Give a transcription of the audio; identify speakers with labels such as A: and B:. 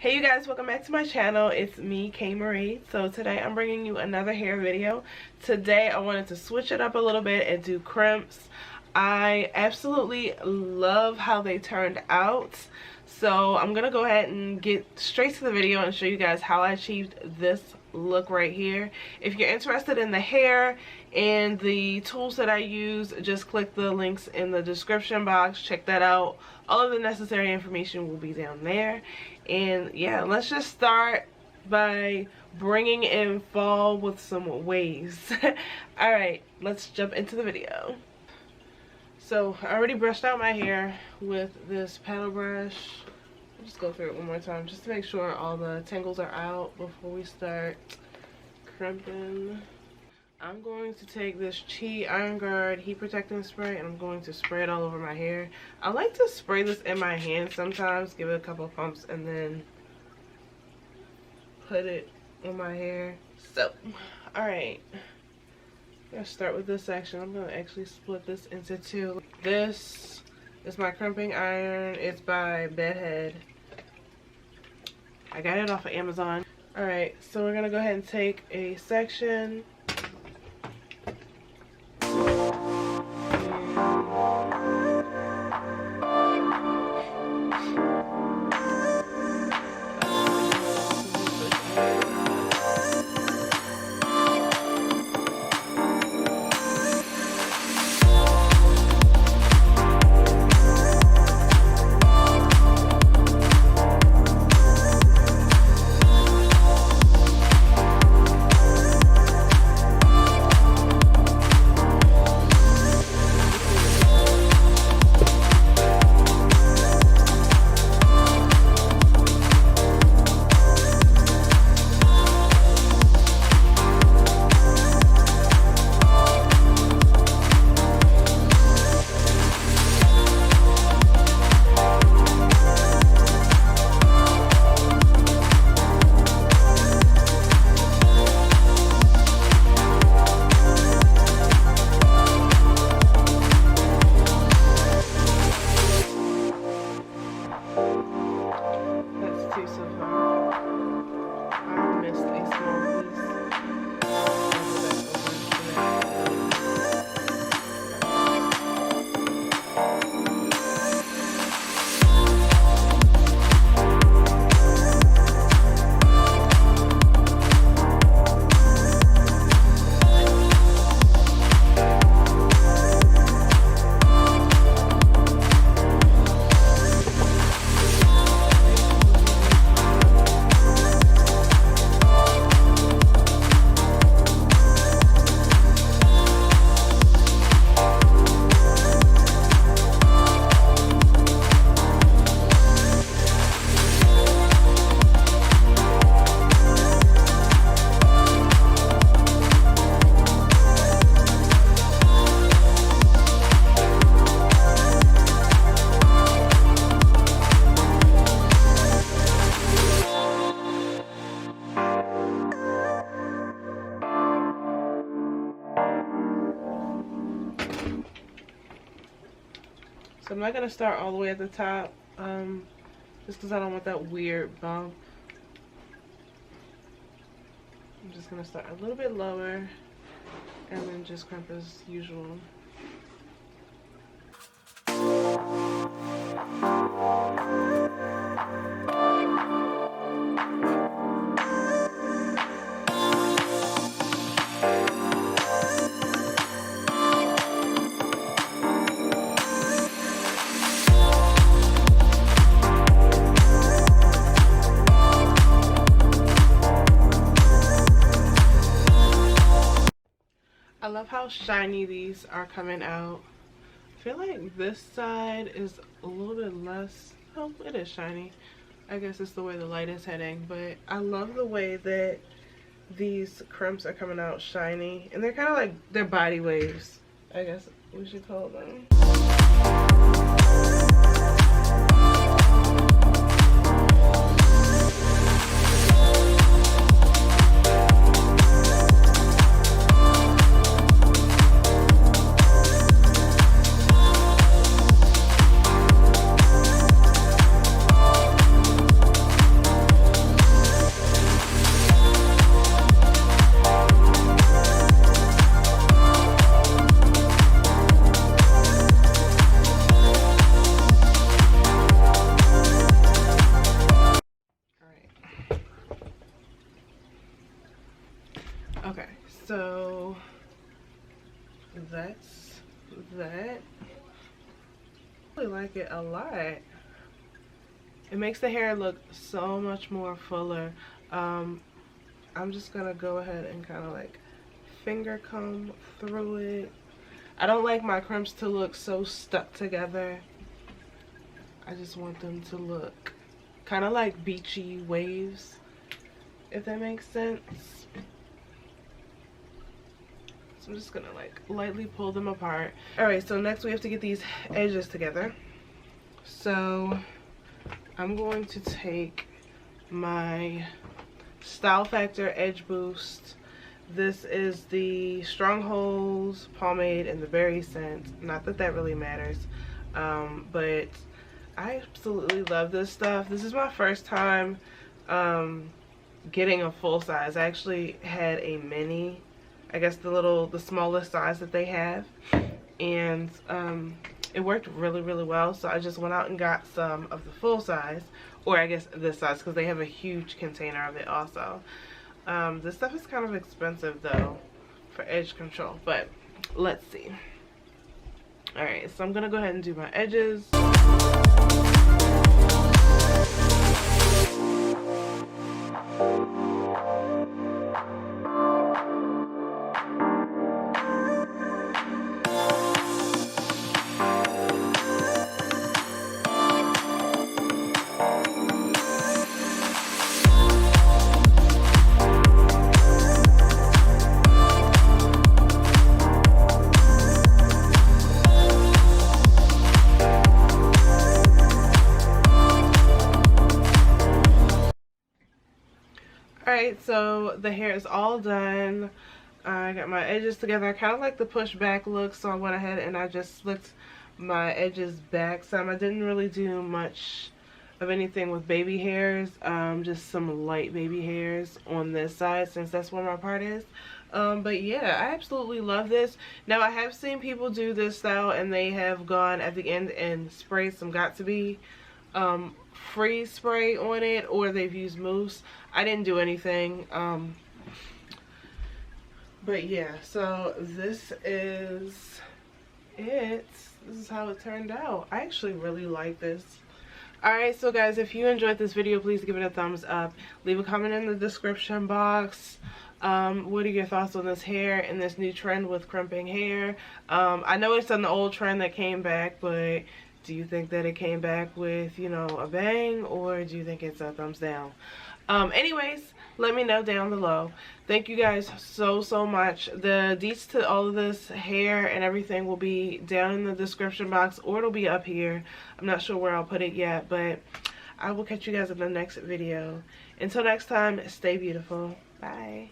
A: Hey you guys, welcome back to my channel. It's me, K Marie. So today I'm bringing you another hair video. Today I wanted to switch it up a little bit and do crimps. I absolutely love how they turned out. So I'm gonna go ahead and get straight to the video and show you guys how I achieved this look right here. If you're interested in the hair and the tools that I use, just click the links in the description box. Check that out. All of the necessary information will be down there. And yeah, let's just start by bringing in fall with some waves. Alright, let's jump into the video. So I already brushed out my hair with this paddle brush. I'll just go through it one more time just to make sure all the tangles are out before we start crimping. I'm going to take this Chi Iron Guard heat protecting spray and I'm going to spray it all over my hair. I like to spray this in my hand sometimes, give it a couple of pumps and then put it on my hair. So, alright. I'm going to start with this section. I'm going to actually split this into two. This is my crimping iron. It's by Bedhead. I got it off of Amazon. Alright, so we're going to go ahead and take a section. So I'm not going to start all the way at the top, just because I don't want that weird bump. I'm just going to start a little bit lower and then just crimp as usual. I love how shiny these are coming out. I feel like this side is a little bit less, oh, it is shiny. I guess it's the way the light is heading, but I love the way that these crimps are coming out shiny. And they're kind of like, they're body waves, I guess we should call them. So that's that. I really like it a lot. It makes the hair look so much more fuller. I'm just gonna go ahead and kind of like finger comb through it. I don't like my crimps to look so stuck together. I just want them to look kind of like beachy waves, if that makes sense. So I'm just gonna like lightly pull them apart. All right, so next we have to get these edges together. So I'm going to take my Style Factor Edge Boost. This is the Strongholds pomade and the berry scent. Not that that really matters, but I absolutely love this stuff. This is my first time getting a full size. I actually had a mini, I guess the smallest size that they have, and it worked really well. So I just went out and got some of the full size, or I guess this size, because they have a huge container of it also. This stuff is kind of expensive though for edge control, but let's see. All right, so I'm gonna go ahead and do my edges. Alright, so the hair is all done. I got my edges together. I kind of like the push back look, so I went ahead and I just slicked my edges back some. I didn't really do much of anything with baby hairs, just some light baby hairs on this side, since that's where my part is. But yeah, I absolutely love this. Now, I have seen people do this style and they have gone at the end and sprayed some Got2b freeze spray on it, or they've used mousse. I didn't do anything, but yeah, so this is it. This is how it turned out. I actually really like this. Alright, so guys, if you enjoyed this video, please give it a thumbs up. Leave a comment in the description box. What are your thoughts on this hair and this new trend with crimping hair? I know it's an old trend that came back, but do you think that it came back with, you know, a bang, or do you think it's a thumbs down? Anyways, let me know down below. Thank you guys so much. The deets to all of this hair and everything will be down in the description box, or it'll be up here. I'm not sure where I'll put it yet, but I will catch you guys in the next video. Until next time, stay beautiful. Bye.